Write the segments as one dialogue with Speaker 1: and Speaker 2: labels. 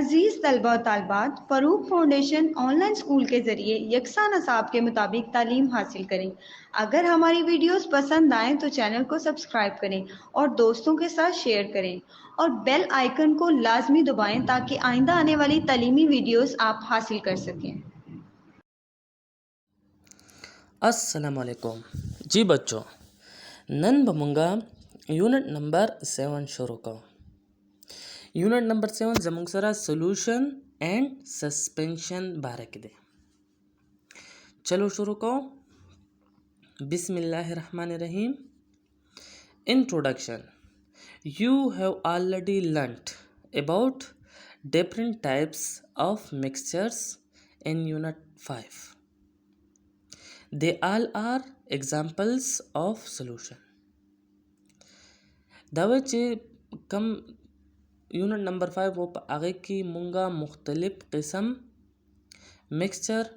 Speaker 1: अजीज़ तलबा और तालबात, फ़रूक फाउंडेशन ऑनलाइन स्कूल के ज़रिए यकसा नसाब के मुताबिक तालीम हासिल करें। अगर हमारी वीडियोस पसंद आएँ तो चैनल को सब्सक्राइब करें और दोस्तों के साथ शेयर करें और बेल आइकन को लाजमी दबाएं ताकि आइंदा आने वाली तालीमी वीडियोस आप हासिल कर सकें।
Speaker 2: अस्सलामुअलैकुम जी बच्चों, नन बमुंगा यूनिट नंबर 7 शुरू करो। यूनिट नंबर 7 जमुंग सरा सोल्यूशन एंड सस्पेंशन बारे के दे। चलो शुरू करो। बिस्मिल्लाहिर्रहमानिर्रहीम। Introduction. You have already learnt about different types of mixtures in Unit 5. They all are examples of solution. दावे कम यूनिट नंबर 5 वो आगे की मुंगा मुख्तलिफ किस्म मिक्सचर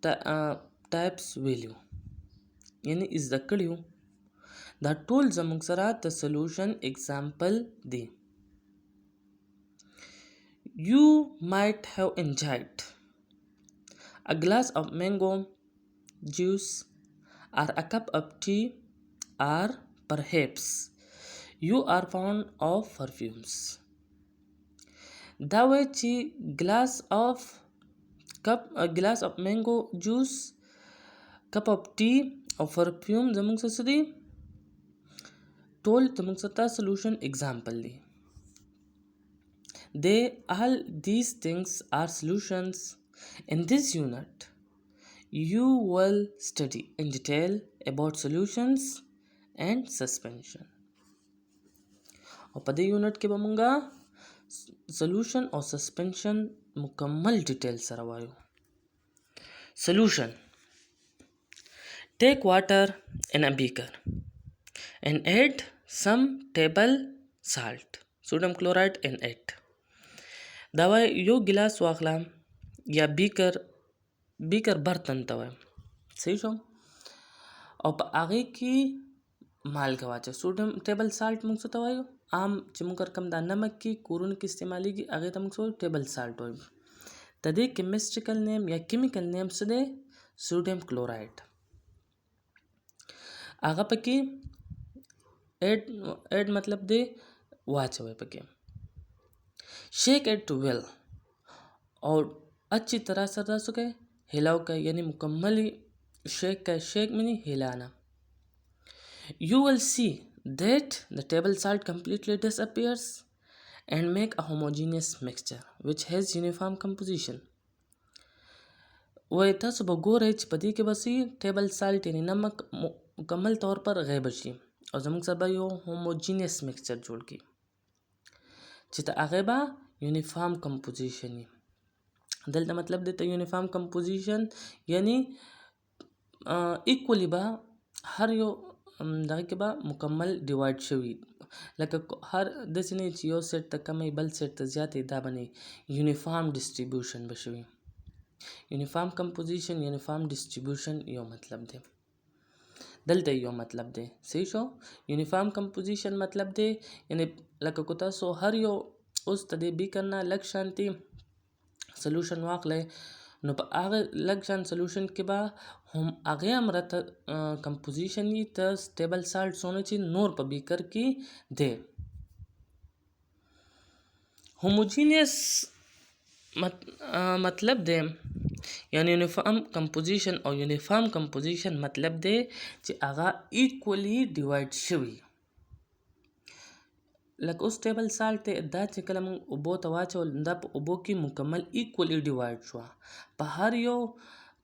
Speaker 2: टाइप्स वैल्यू यानी इस दक्कड़ियों द टूल जमुंग सरा the solution example the. You might have enjoyed a glass of mango juice or a cup of tea, or perhaps you are fond of perfumes. दावे ची glass of mango juice, cup of tea or perfume जमुंग ससदी टोल जमुंग सता solution example the. All these things are solutions. In this unit, you will study in detail about solutions and suspension. और पदे यूनिट के बमुंगा solution और suspension मुकम्मल डिटेल सरवायो. Solution. Take water in a beaker and add some table salt, sodium chloride in it. दवा यो गिलास वाखला या बीकर बर्तन तवा सही शो और आगे की माल गवाचे सोडियम टेबल साल्ट मुंग सो तवायो आम चिमुकर कम दा नमक की कुरुन की इस्तेमाली की आगे तमंग सो टेबल साल्ट होय तदे केमिस्ट्रिकल नेम या केमिकल नेम सदे सोडियम क्लोराइड आगा पकी एड मतलब दे वाच होय पकी. शेक इट वेल और अच्छी तरह से रस के हिलाओ का यानी मुकम्मली शेक में नहीं हिलाना. You will see that the table salt completely disappears and make a homogeneous mixture which has uniform composition. वह था सुबह गोरेज पदी के बसी टेबल साल्ट यानी नमक मुकम्मल तौर पर गैब बची और जमुक सब यो होमोजीनियस मिक्सचर जोड़ की चिता आगेबा यूनिफॉर्म कंपोजिशन दलता मतलब देता यूनिफॉर्म कंपोजिशन यानी इक्वली बा हर यो दागे के बा मुकम्मल डिवाइड शवी लक हर दसने चियो सेट तक कम बल सेट तक ज्यादा दा बने यूनिफॉर्म डिस्ट्रीब्यूशन बशवी. यूनिफॉर्म कंपोजिशन यूनिफॉर्म डिस्ट्रीब्यूशन यो मतलब दे दलते यो मतलब दे सही शो. यूनिफॉर्म कंपोजिशन मतलब दे यानी लक कुता सो हर यो उस तदे भी करना लग शांति सोल्यूशन वाक ले नो आगे लग शान सोल्यूशन के बा हम आगे अमरत कंपोजिशन ही त टेबल साल्ट सोने ची नोर पर भी कर की दे. होमोजीनियस मतलब दे यानी यूनिफॉर्म कंपोजिशन और यूनिफॉर्म कंपोजिशन मतलब दे कि आगा इक्वली डिवाइड शवी लक उस टेबल साल्ट ते दा चिकलम उबो तवाचो दप उबो की मुकम्मल इक्वली डिवाइड शुआ पहाड़ यो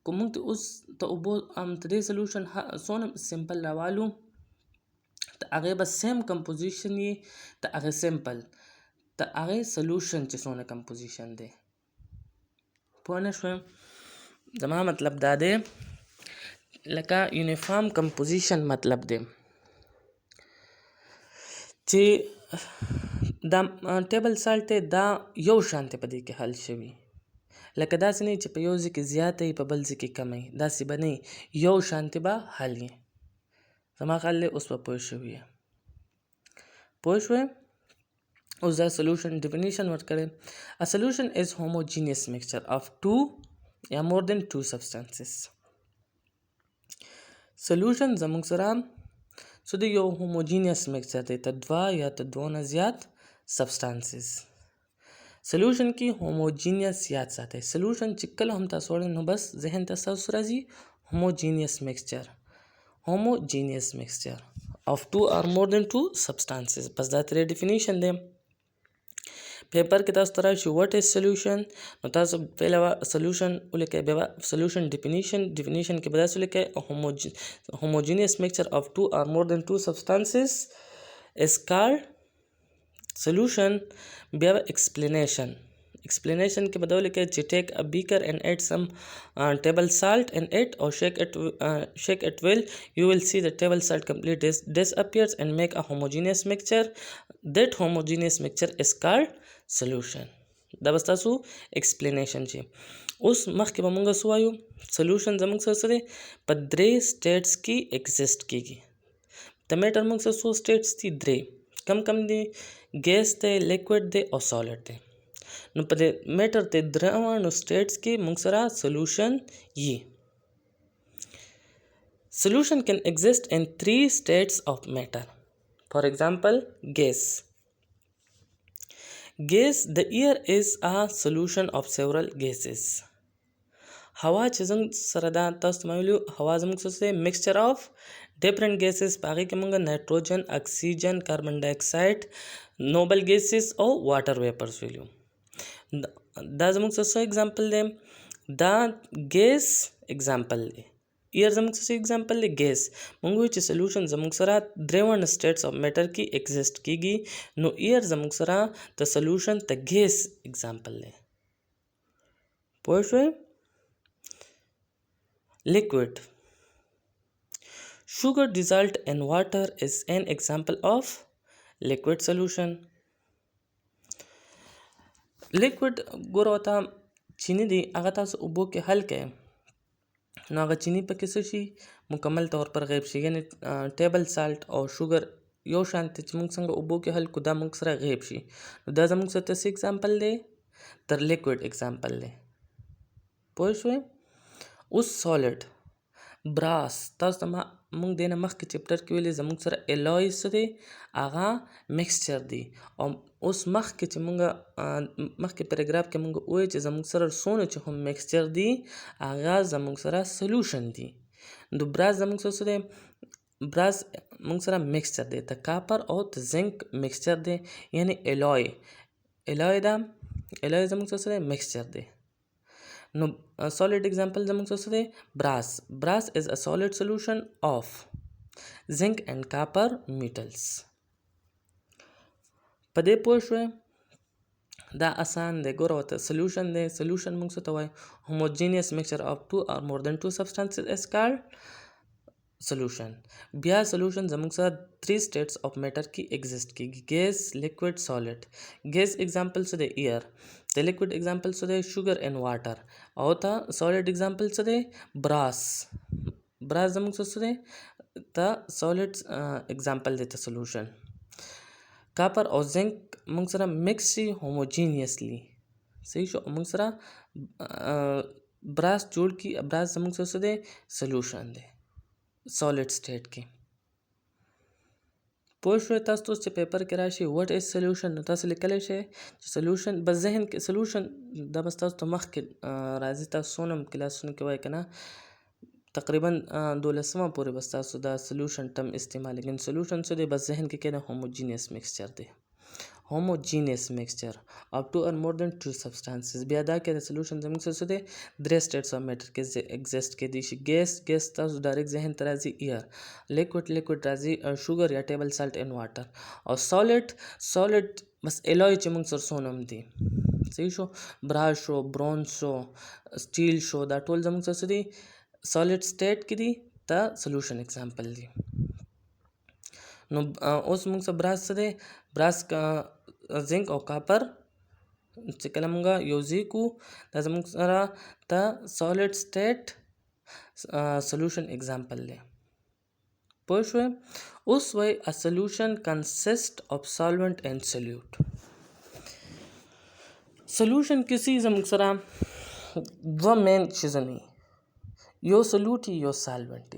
Speaker 2: कुमुंग उस तो उबो तदे सोल्यूशन सोन सिंपल रवालू त आगे बस सेम कंपोजिशन ये त आगे सिंपल त आगे सोल्यूशन चे सोने कंपोजिशन दे पुआने स्वयं जमा मतलब दादे लका यूनिफॉर्म कंपोजिशन मतलब दे चे दा टेबल साल्ट ते दा यो शांति पदी के हल शवी लका दास नहीं चे पयोजी के ज्यादा ही पबलजी के कम ही दासी बने यो शांति बा हल ही जमा खाले उस पर पोश शवी है पोश हुए اوس دا سولوشن ډیفینیشن ورکړی. A solution is homogeneous mixture of two یا more than two substances. سولوشن زموږ سره څه دی؟ یو homogeneous mixture دی، ته دوه یا ته دوه نه زیات substances. سولوشن کې homogeneous یاد ساتئ. سولوشن چې کله هم تاسو وړئ نو بس ذهن ته تاسو راځي homogeneous mixture. homogeneous mixture of two or more than two substances. بس دا ترې ډیفینیشن دی. پیپر کې تاسو ته راشي what is solution، نو تاسو پهله solution ولیکئ، بیا solution definition کې به داسې ولیکئ homogeneous mixture of two or more than two substances is called solution. بیا explanation کې به دا ولیکئ چې take a beaker and add some table salt in it or shake it well, you will see the table salt completely disappears and make a homogeneous mixture. That homogeneous mixture is called solution. دا بس تاسو explanation چې اوس مخکې به مونږ څه وایو solution زموږ سره څه دی په درې states کې exist کیږي. د میټر مونږ سره څو states دي؟ درې. کم دي؟ ګیس دی، لیکوډ دی او سالډ دی. نو په دې میټر د درېواړو states کې مونږ سره solution یي. Solution can exist in three states of matter. For example, gas. The air is a solution of several gases. هوا چې زموږ سره دا تاسو ته ویلو هوا زموږ سره mixture of different gases. په هغې کې مونږ نایټروجن، اکسیجن، کاربن ډای اکساید، نوبل gases او واټر ویپرز ویلو. دا زموږ سره اگزامپل دی. دا ګیس اگزامپل دی. ایر زموږ سره اگزامپل دی ګیس. مونږ وایو چې سولوشن زموږ سره درېواړه سټیټس اف میټر کې ایگزیسټ کیږي. نو ایر زموږ سره د سولوشن د ګیس اگزامپل دی. پوه شوئ؟ Liquid. Sugar dissolved in water is an example of liquid solution. Liquid ګوره ته چینی دی هغه تاسو اوبو کې حل کړئ نو هغه چینی پکې څه شي مکمل طور پر غیب شي. یعنی ټیبل سالټ او شوګر یو شان ته چې موږ څنګه اوبو کې حل کړو دا موږ سره غیب شي. نو دا زموږ سره څه اگزامپل دی؟ تر لیکوډ اگزامپل دی. پوه شوئ؟ اوس سالډ براس تاسو ته مونږ دینه مخکې چپټر کې ویلې زموږ سره الوی څه دی هغه میکسچر دی. او اوس مخکې چې مونږ مخکې پیراګراف کې مونږ وایو چې زموږ سره څونه چې هم میکسچر دی هغه زموږ سره سولوشن دی. نو براس زموږ سره څه دی؟ براس مونږ سره میکسچر دی. د کاپر او د زنک میکسچر دی. یعنی الوی دا الوی زموږ سره څه دی؟ میکسچر دی. نو solid example زموږ څه دی؟ brass is a solid solution of zinc and copper metals. په دې پوه شوئ؟ دا آسان دی. ګوره ورته solution دی. solution موږ څه ته وایو؟ homogeneous mixture of two or more than two substances is called solution. بیا solution زموږ سره 3 states of matter کې exist کیږي. gas, liquid, solid. gas example څه دی؟ air. د liquid example څه دی؟ sugar and water. او ته solid example څه دی؟ brass زموږ څه دی؟ ته solid example دی ته solution. copper او zinc موږ سره mix شي homogeneously. صحیح شو؟ موږ سره brass جوړ کی. brass زموږ سره څه دی؟ solution دی solid state کې. پوه شوئ؟ تاسو چې پیپر کې راشي what is solution نو تاسو لیکلی شئ چې solution بس ذهن کې solution دا بس تاسو ته مخکې راځي. تاسو څونه کلاسونو کې وایي که نه تقریبا 12مه پورې بس تاسو دا solution ټم استعمال لیکن solution څه دی؟ بس ذهن کې کېده homogeneous mixture دی. homogeneous mixture of two or more than two substances. بیا دا کې د solution زموږ څه دی؟ 3 states of matter کې exist کې دي شي. ګیس تاسو ډایرکټ ذهن ته راځي ایر. لیکوډ راځي شوګر یا ټیبل سالټ ان واټر. او سالډ بس الوی چې موږ سره څونه هم دي. صحیح شو؟ براس شو، برونز شو، سټیل شو، دا ټول زموږ څه دي؟ سالډ سټیټ کې دي. دا سولوشن اگزامپل دی. نو اوس موږ سره براس څه دی؟ براس زنک او کاپر چې کله موږ یوځای کو دا زموږ سره د سالډ سټیټ سولوشن اگزامپل دی. پوه شوئ؟ اوس وایي a solution consists of solvent and solute. سولوشن کسی زموږ سره دوه مین چیزونه یو سولوټ یو سالونټ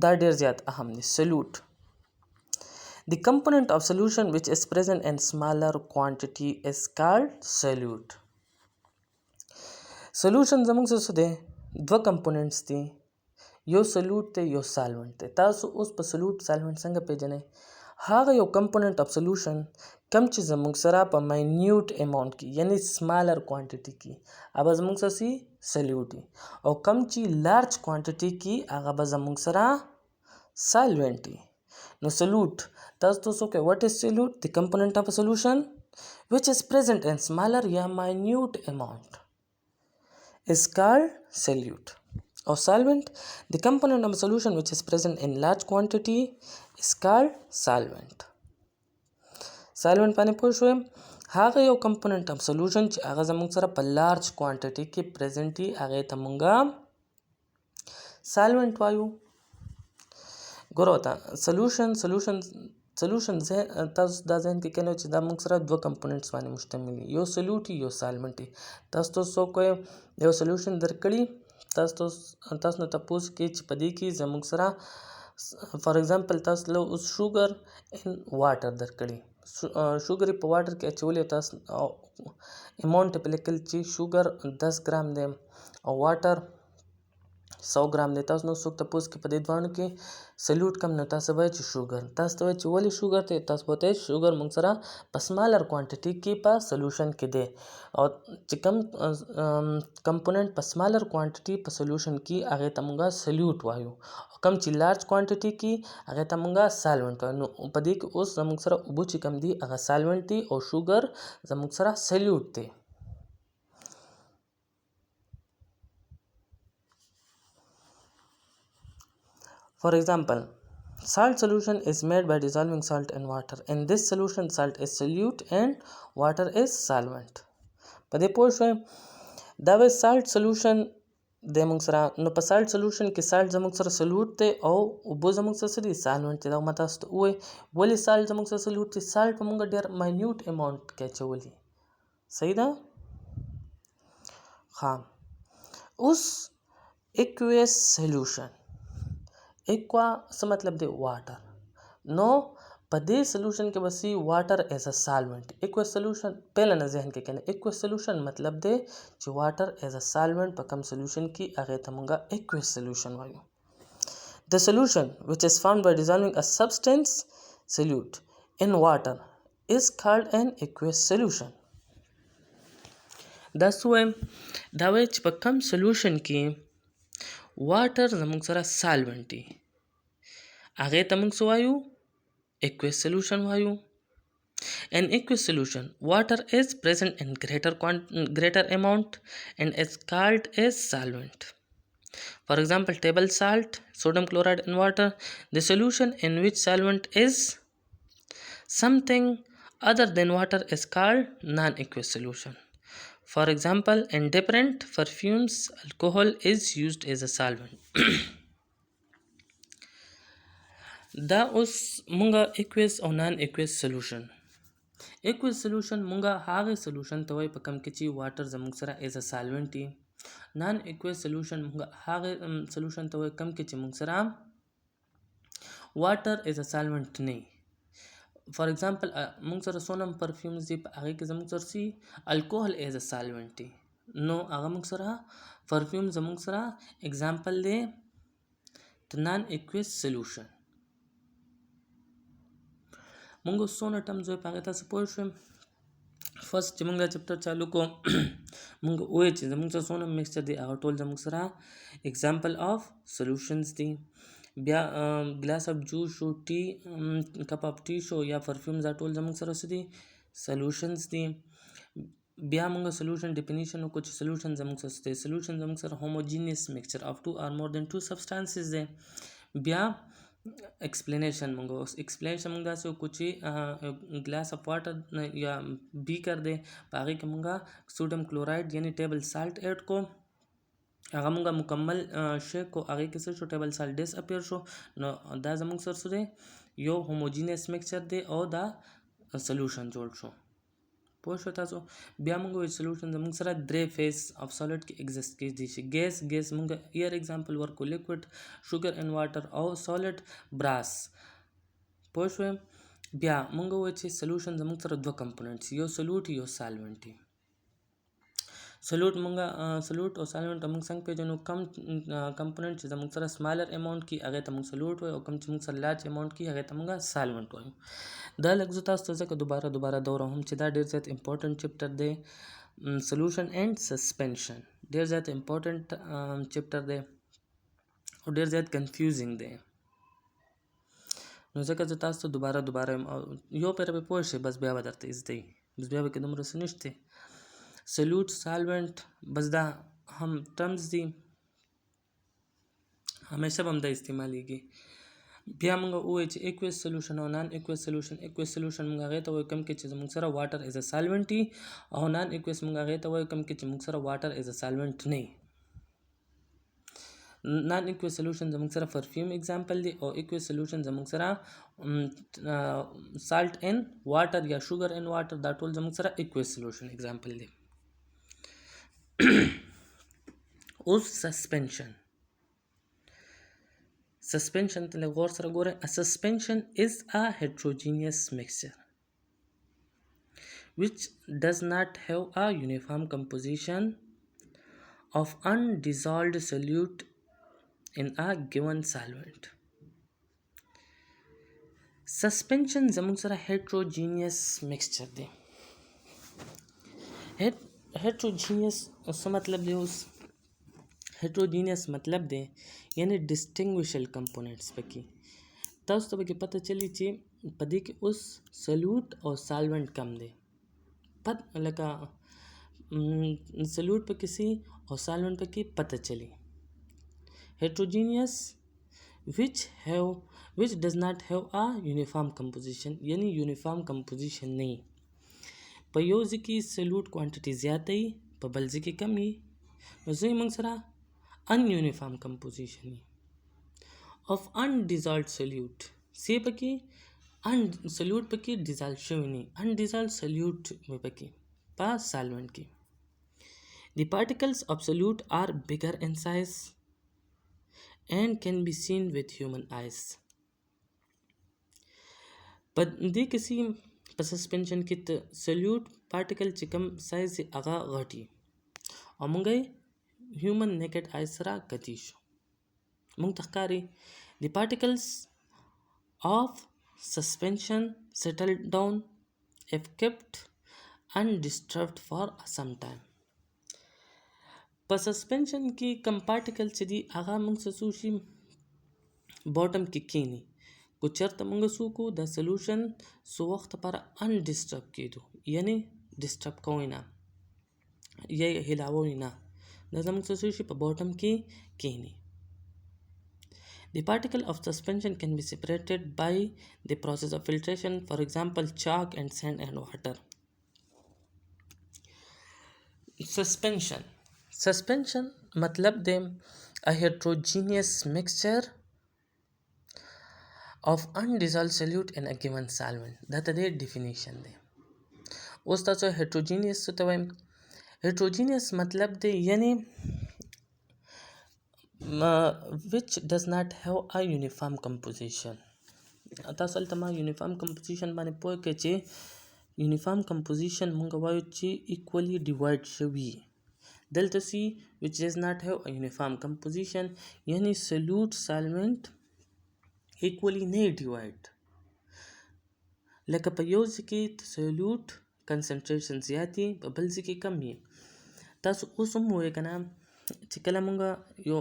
Speaker 2: دا ډیر زیات اهم دي. سولوټ The component of solution which is present in smaller quantity is called solute. Solution زموږ څه دی؟ دوه components دي، یو solute دی یو solvent دی. تاسو اوس په solute solvent څنګه پیژنئ؟ هغه یو component of solution کم چې زموږ سره په minute amount کې یعنی smaller quantity کې هغه زموږ سره سي solute او کم چې large quantity کې هغه به زموږ سره solvent دی. نو solute تاسو کې what is solute? The component of a solution which is present in smaller یا minute amount is called solute. Or solvent, the component of a solution which is present in large quantity is called solvent. Solvent باندې پوه شوئ؟ هغه یو component of solution چې هغه زموږ سره په large quantity کې present دي هغه ته مونږه solvent وایو. ګورو ته solution تاسو دا ذهن کې کینئ چې دا موږ سره دوه کمپوننټس باندې مشتمل دي، یو سولوټ یو سالمنټ. تاسو څوک یو سولوشن درکړي تاسو نه تاسو کې چې په دې کې زموږ سره فار ایگزامپل تاسو له اوس شوګر ان واټر درکړي، شوګر په واټر کې اچولې تاسو اماونټ په لیکل چې شوګر 10 ګرام دی او واټر 100 ګرام دی. تاسو نو څوک تاسو کې په دې دوانو کې سلوټ کم نه تاسو وایي چې شوګر، تاسو وایي چې ولې شوګر ته تاسو وایي شوګر موږ سره په سمالر کوانټیټي کې په سولوشن کې دی او چې کم کمپوننت په سمالر کوانټیټي په سولوشن کې هغه ته موږ سلوټ وایو او کم چې لارج کوانټیټي کې هغه ته موږ سالونټ وایو. نو په دې کې اوس زموږ سره اوبو چې کم دي هغه سالونټ دي او شوګر زموږ سره سلوټ دی. For example, salt solution is made by dissolving salt in water. In this solution, salt is solute and water is solvent. په دې پوه شوئ؟ دا وایي salt solution د موږ سره نو په salt solution کې salt زموږ سره solute دی او اوبه زموږ سره څه دي solvent دی. دا ما تاسو ته ووایي ولې salt زموږ سره solute دی؟ salt په موږ ډېر minute amount کې اچولي. صحیح ده؟ ښه اوس aqueous solution اکوا څه مطلب دی؟ واټر. نو په دې سولوشن کې بسی واټر ایز ا سالونټ. اکوا سولوشن پهله نه ذهن کې کنه اکوا سولوشن مطلب دی چې واټر ایز ا سالونټ په کم سولوشن کې هغه ته مونږه اکوا سولوشن وایو. The solution which is found by dissolving a substance solute in water is called an aqueous solution. دا سویم دا وایي چې په کم سولوشن کې واټر زموږ سره سالونټ دی هغې ته موږ څه وایو؟ aqueous solution وایو. In aqueous solution, water is present in greater amount and is called as solvent. For example, table salt, sodium chloride in water. The solution in which solvent is something other than water is called non-aqueous solution. For example, in different perfumes, alcohol is used as a solvent. دا اوس مونږه aqueous او non aqueous solution. aqueous solution مونږه هغه solution ته وایي په کم کې چې واټر زموږ سره as a solvent دی. non aqueous solution مونږه هغه solution ته وایي کم کې چې مونږ سره واټر as a solvent نه. فار ایگزامپل مونږ سره سونم پرفیومز دی په هغه کې زموږ سره سي الکوهل ایز ا سالونټ دی. نو هغه مونږ سره پرفیوم زموږ سره اگزامپل دی د نان ایکویس سولوشن. مونږ سونه ټرمز په هغه تاسو پوه شئ. فرست چې مونږ چپټر چالو کو مونږ وایي چې زموږ سره سونه میکسچر دی هغه ټول زموږ سره اگزامپل اف سولوشنز دی. بیا ګلاس اف جوس شو ټي کپ اف ټي شو یا پرفیوم دا ټول زموږ سره څه دي سولوشنز دي. بیا موږ سولوشن ډیفینیشن وکړو چې سولوشن زموږ سره څه دی. سولوشن زموږ سره هوموجینیس میکسچر اف 2 اور مور دین 2 سبسټانسز دی. بیا ایکسپلینیشن موږ داسې وکړو چې ګلاس اف واټر یا بیکر دی په هغې کې موږ سوډیم کلورایډ یعنی ټیبل سالټ ایډ کو هغه موږ مکمل شیک کو هغې کې څه شو ټیبل سالټ ډیس اپیر شو. نو دا زموږ سره څه دی یو هوموجینیس میکسچر دی او دا سولوشن جوړ شو. پوه شو تاسو. بیا موږ وایو سولوشن زموږ سره درې فیز اف سالډ کې ایگزیسټ کیدی شي. ګیس موږ ایر اگزامپل ورکو، لیکوډ شوګر ان واټر او سالډ براس. پوه شو. بیا موږ وایو چې سولوشن زموږ سره دوه کمپوننټس، یو سولوټ یو سالونټ. سولوټ او سالونټ موږ څنګه پیژنو؟ کم کمپوننټ چې زموږ سره سمالر اماونټ کې هغه ته موږ سولوټ وایو، او کم چې موږ سره لارج اماونټ کې هغه ته موږ سالونټ وایو. دا لږ زه تاسو ته ځکه دوباره دوره هم چې دا ډېر زیات امپورټنټ چپټر دی. سولوشن اینڈ سسپنشن ډېر زیات امپورټنټ چپټر دی او ډېر زیات کنفیوزینګ دی. نو ځکه زه تاسو ته دوباره یو پیر به پوه شئ، بس بیا به درته زده وي، بس بیا به کې دومره څه نشته. سولوټ سالونټ بس دا هم ټرمز دي، همیشه به هم دا استعمالیږي. بیا موږ ووایو چې ایکویس سولوشن او نان ایکویس سولوشن. ایکویس سولوشن موږ هغې ته وایو کوم کې چې زموږ سره واټر ایز ا سالونټ وي، او نان ایکویس موږ هغې ته وایو کوم کې چې موږ سره واټر ایز ا سالونټ نه وي. نان ایکویس سولوشن زموږ سره پرفیوم اگزامپل دی، او ایکویس سولوشن زموږ سره سالټ ان واټر یا شوګر ان واټر، دا ټول زموږ سره ایکویس سولوشن اگزامپل دی. اوس سسپنشن ته لږ غور سره ګورئ. A suspension is a heterogeneous mixture which does not have a uniform composition of undissolved solute in a given solvent. Suspension زموږ سره heterogeneous mixture دی. heterogeneous څه مطلب دی؟ اوس heterogeneous مطلب دی یعنی ډسټینګویشل کمپوننټس پکې. تاسو ته پکې پته چلی چې په دې کې اوس سولوټ او سالونټ کم دی، لکه سولوټ پکې سي او سالونټ پکې پته چلی. heterogeneous which does not have a uniform composition یعنی یونیفارم کمپوزیشن نه وي. په یو ځای کې سولوټ کوانټیټي زیاته وي، په بل ځای کې کم وي، نو ځای موږ سره ununiform composition of undissolved solute. سی پکې solute پکې dissolve شوی نه، undissolved solute پکې په solvent کې. The particles of solute are bigger in size and can be seen with human eyes. په دې کې سي په سسپنشن کې ته solute particle چې کوم سایز هغه غټي او موږ human naked eye سره کتی شو، موږ ته ښکاري the particles of suspension settle down if kept undisturbed for some time. په سسپنشن کې کم پارټیکل چې دي هغه موږ څه شي باټم کې کینی، کو چرته موږ څه کو د سولوشن سو وخت لپاره undisturbed کېدو، یعنی ډسټرب کوي نه یا هلاوي نه، دا زموږ څه شي په باټم کې کینی. The particle of suspension can be separated by the process of filtration, for example chalk and sand and water. Suspension मतलब दे a heterogeneous mixture of undissolved solute in a given solvent. دا ته دې definition دی. اوس تاسو heterogeneous څه ته وایم؟ heterogeneous मतलब دے یعنی which does not have a uniform composition. تاسو هلته ما یونیفارم کمپوزیشن باندې پوه کړئ چې یونیفارم کمپوزیشن مونږ وایو چې ایکولی ډیوایډ شوي. دلته سی which does not have a uniform composition یعنی سولوټ سالوینټ ایکولی نه ډیوایډ، لکه په یو ځای کې سولوټ کنسنټریشن زیاتې په بل ځای کې کم وي. تاسو اوس هم ووایئ که نه چې کله مونږ یو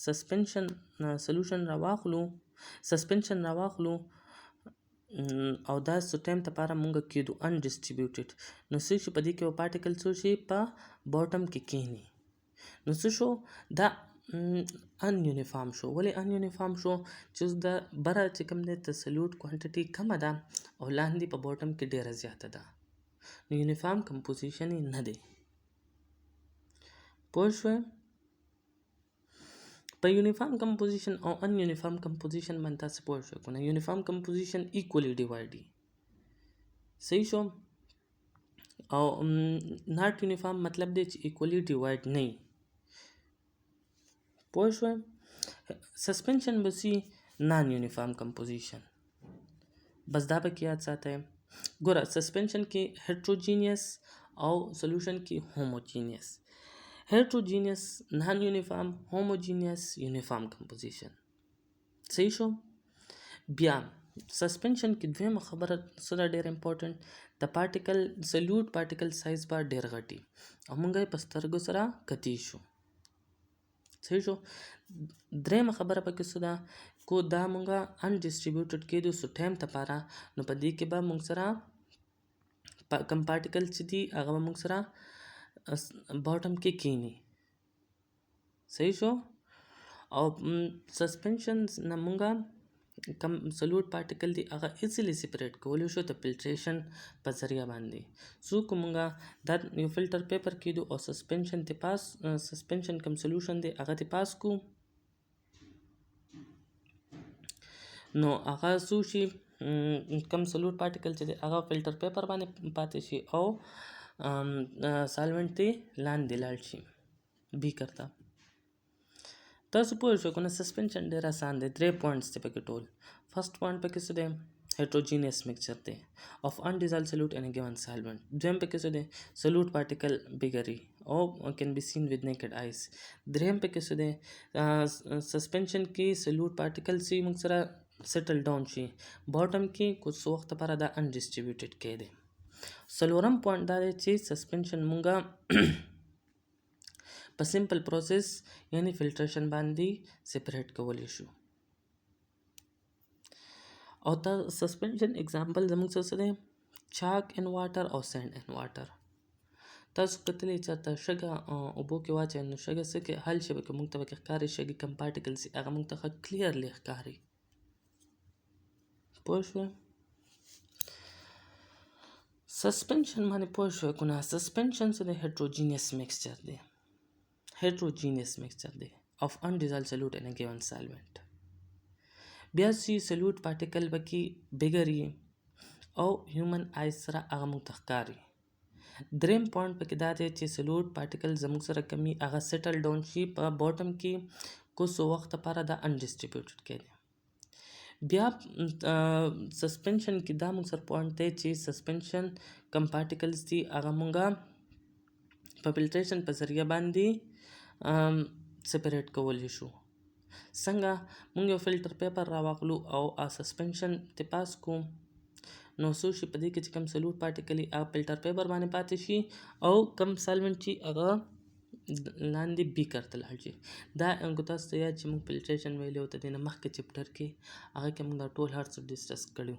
Speaker 2: سسپنشن سولوشن راواخلو او دا څه ټایم لپاره مونږ کېدو undistributed، نو څه شي په دې کې پارټیکل څه شي په باټم کې کېني، نو څه شو دا ununiform شو. ولې ununiform شو؟ چې اوس د بره چې کوم دی د سولوټ کوانټیټي کمه ده او لاندې په باټم کې ډیره زیاته ده، نو یونیفارم کمپوزیشن یې نه دی. پوه شوئ؟ په یونیفارم کمپوزیشن او ان یونیفارم کمپوزیشن باندې تاسو پوه شئ کنه. یونیفارم کمپوزیشن ایکولی ډیوایډ وي، صحیح شو. او ناٹ یونیفارم مطلب دی چې ایکولی ډیوایډ نه وي. پوه شوئ. سسپنشن به سي نان یونیفارم کمپوزیشن. بس دا پکې یاد ساتئ. ګوره سسپنشن کې هیټروجینیس او سولوشن کې هوموجینیس. هیټروجینیس نان یونیفارم، هوموجینیس یونیفارم کمپوزیشن. صحیح شو. بیا سسپنشن کې دویمه خبره څه ده ډېر امپورټنټ، د پارټیکل سلیوټ پارټیکل سایز به ډېر غټي او موږ یې په سترګو سره کتی شو. صحیح شو. درېمه خبره پکې څه ده، کو دا موږ انډسټریبیوټډ کېدو سو ټایم دپاره، نو په دې کې به موږ سره کم پارټیکل چې دي هغه به موږ سره باټم کې کینی. صحیح شو. او سسپنشن نه موږ کم سلوټ پارټیکل دی هغه ایزیلی سپریټ کولی شو د فلټریشن په ذریعه باندې. څو که موږ دا یو فلټر پیپر کېدو او سسپنشن کم سلوشن دی هغه تی پاس کو، نو هغه څو شي کم سلوټ پارټیکل چې دی هغه فلټر پیپر باندې پاتې شي او سالونټ تی لاندې لاړ شي بیکر ته. تاسو پوه شو کنه سسپنشن ډېر آسان دی. 3 پوینټس دی پکې ټول. فرست پوینټ پکې څه دی، heterogeneous mixture دی of undissolved solute in a given solvent. دویم پکې څه دی، solute particle biggery or can be seen with naked eyes. دریم پکې څه دی، سسپنشن کې solute particle سی موږ سره settle down شي، باټم کې کچھ وخت لپاره دا undistributed کې دی. څلورم پوینټ دا دی چې سسپنشن مونږه په سمپل پروسس یعنی فلټریشن باندې سپریټ کولی شو. او دا سسپنشن اگزامپل زموږ څه دی، چاک ان واټر او سینډ ان واټر. تاسو کتلی چاته شګه اوبو کې واچوئ نو شګه څه کې حل شي، پکې موږ ته پکې ښکاري شګې کم پارټیکلز هغه موږ ته کلیرلی ښکاري. پوه شوئ. سسپنشن باندې پوه شوئ که نه. سسپنشن څه دی، هیټروجینیس میکسچر دی. heterogeneous mixture دی of undissolved solute in a given solvent. بیا سی سلوټ پارټیکل بکی بګر او هیومن آیز سره هغه موږ ته ښکاري. دریم پوینټ پکې دا دی چې سلوټ پارټیکل زموږ سره کمی هغه سیټل ډاون شي په باټم کې کوڅ وخت لپاره دا انډسټریبیوټډ کېږي. بیا سسپنشن کې دا موږ سره پوینټ دی چې سسپنشن کم پارټیکلز دي هغه موږ په فلټریشن په ذریعه باندې سپریټ کولی شو. څنګه موږ یو فلټر پیپر راواخلو او سسپنشن ته پاس کوو، نو څه شي په دې کې چې کم سلوټ پارټیکل هغه فلټر پیپر باندې پاتې شي او کم سالونټ چې هغه لاندې بیکر ته لاړ شي. دا تاسو ته یاد چې موږ فلټریشن ویلي و د دې نه مخکې چپټر کې، هغه کې موږ دا ټول هر څه ډسکس کړي،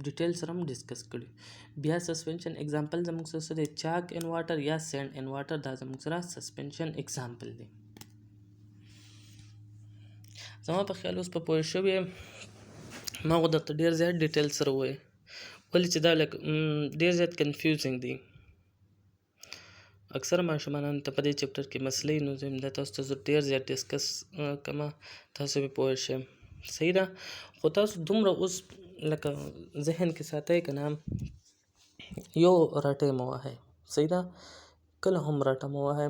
Speaker 2: ډیټیل سره هم ډسکس کړي. بیا سسپنشن اگزامپل زموږ سره دی چاک ان واټر یا سینډ ان واټر، دا زموږ سره سسپنشن اگزامپل دی. زما په خیال اوس په پوه شوې ما خو درته ډېر زیات ډیټیل سره ووایي، ولې چې دا لږ ډېر زیات کنفیوزنګ دی. اکثره ماشومانو ته په دې چپټر کې مسلې نو زه دا تاسو ته ډېر زیات ډسکس کومه، تاسو به پوه شئ. صحیح ده. خو تاسو دومره اوس لکه ذهن کې ساتئ که نه، یو راټۍ مه وهئ. صحیح ده. کله هم راټه مه وهئ،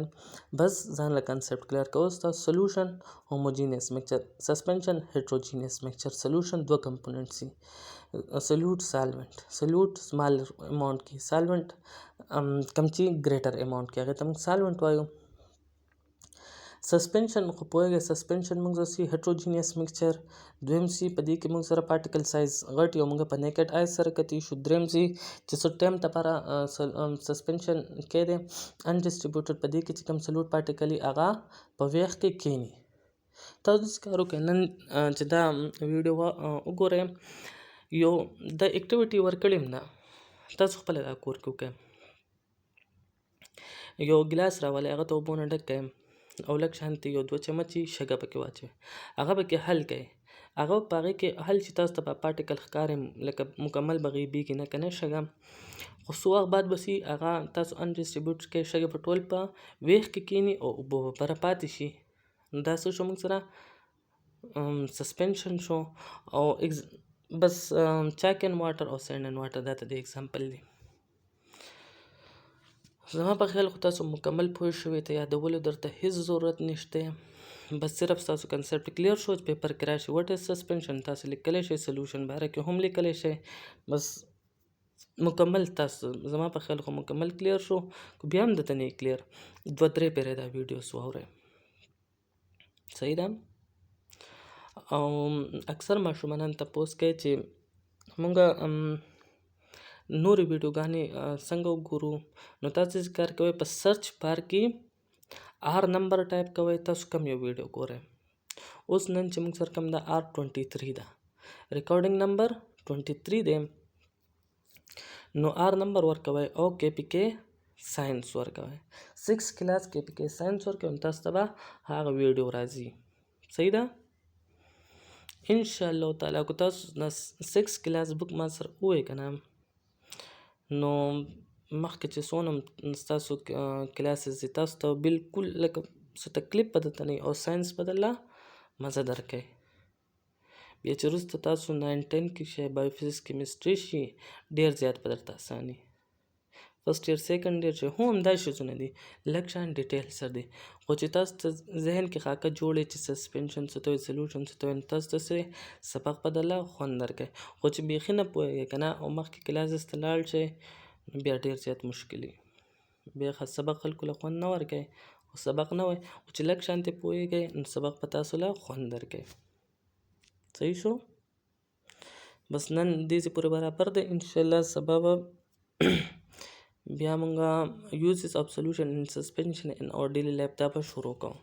Speaker 2: بس ځان له کنسپټ کلیر کوئ. ستاسو سلوشن هوموجینیس میکچر، سسپنشن هیټروجینیس میکچر. سلوشن دوه کمپوننټ سي، سلوټ سالونټ. سلوټ سمالر اماونټ کې، سالونټ کم چې ګریټر اماونټ کې، هغې ته موږ سالونټ وایو. سسپنشن خو پوهېږئ سسپنشن موږ سي هیټروجینیس میکچر. دویم سي په دې کې موږ سره پارټیکل سایز غټ یو موږ په نیکډ آیز سره کتی شو. دریم سي چې څه ټایم لپاره سسپنشن کې دی انډسټریبیوټډ، په دې کې چې کوم سلوټ پارټیکل هغه په ویښ کې کینی. تاسو داسې کار وکړئ نن چې دا ویډیو وګورئ، یو د اکټیویټي ورکړې م ده، تاسو خپله دا کور کې وکړئ. یو ګلاس راولئ، هغه ته اوبو نه ډک کړئ او لږ شانتې یو 2 چمچې شګه پکې واچوئ، هغه پکې حل کړئ. هغه په هغې کې حل چې تاسو ته به پارټیکل ښکاري لکه مکمل به غیبېږي نه، که نه شګه. خو څو وخت بعد به سي هغه تاسو انډسټریبیوټ کړئ، شګې به ټول په ویښ کې کیني او اوبه به پره پاتې شي. دا څه شو موږ سره سسپنشن شو. او بس چاک ان واټر او سینډ ان واټر دا ته د ایگزامپل دی. زما په خیال خو تاسو مکمل پوه شوي ته یادولو درته هیڅ ضرورت نشته. بس صرف تاسو کنسپټ کلیر شو چې پیپر کې راشي وټ از سسپنشن تاسو لیکلی شئ سلوشن باره کې هم لیکلی شئ. بس مکمل تاسو زما په خیال خو مکمل کلیر شو. که بیا هم درته نه کلیر 2-3 پیرې دا ویډیوز واورئ. صحیح ده. او اکثر ماشومان تپوس کوي چې مونږ نورې ویډیوګانې څنګه وګورو. نو تاسو چې کار کوئ په سرچ بار کې آر نمبر ټایپ کوئ تاسو کوم یو ویډیو ګورئ. اوس نن چې موږ سره کوم د R23 ده ریکارډینګ نمبر 23 دی. نو آر نمبر ورکوئ او کې پی کې ساينس ورکوئ 6 کلاس کې پی کې ساينس ورکوئ نو تاسو ته به هغه ویډیو راځي. صحیح ده. ان شاء الله تعالی کو تاسو 6 کلاس بک ما سره وې کنه نو مخکې چې څونه ستاسو کلاسز دي تاسو ته بالکل لکه څه تکلیف به درته نه وي او ساینس به درله مزه درکوي. بیا چې وروسته تاسو 9-10 کې شئ بایو فزیکس کیمسټري شي ډېر زیات به درته اساني. فرست ایئر سیکنډ ایئر چې هم همدا شیزونه دي لږ شان ډیټیل سره دي خو چې تاسو ته ذهن کې خاکه جوړې چې سسپنشن څه ته وایي سلوشن څه ته وایي تاسو ته سبق به درله خوند درکوي. خو چې بیخي نه پوهېږئ که نه او مخکې کلاسز ته لاړ شئ بیا ډېر زیات مشکل وي. بیا سبق خلکو له خوند نه ورکوي خو سبق نه وایي خو چې لږ شانتې پوهېږئ نو سبق به تاسو له خوند درکوي. صحیح شو. بس نن دې پورې برابر دی. انشاءالله سبا به بیا مونږه یوزز اف سولوشن ان سسپنشن ان اور ډیلی لایف دا به شروع کوو.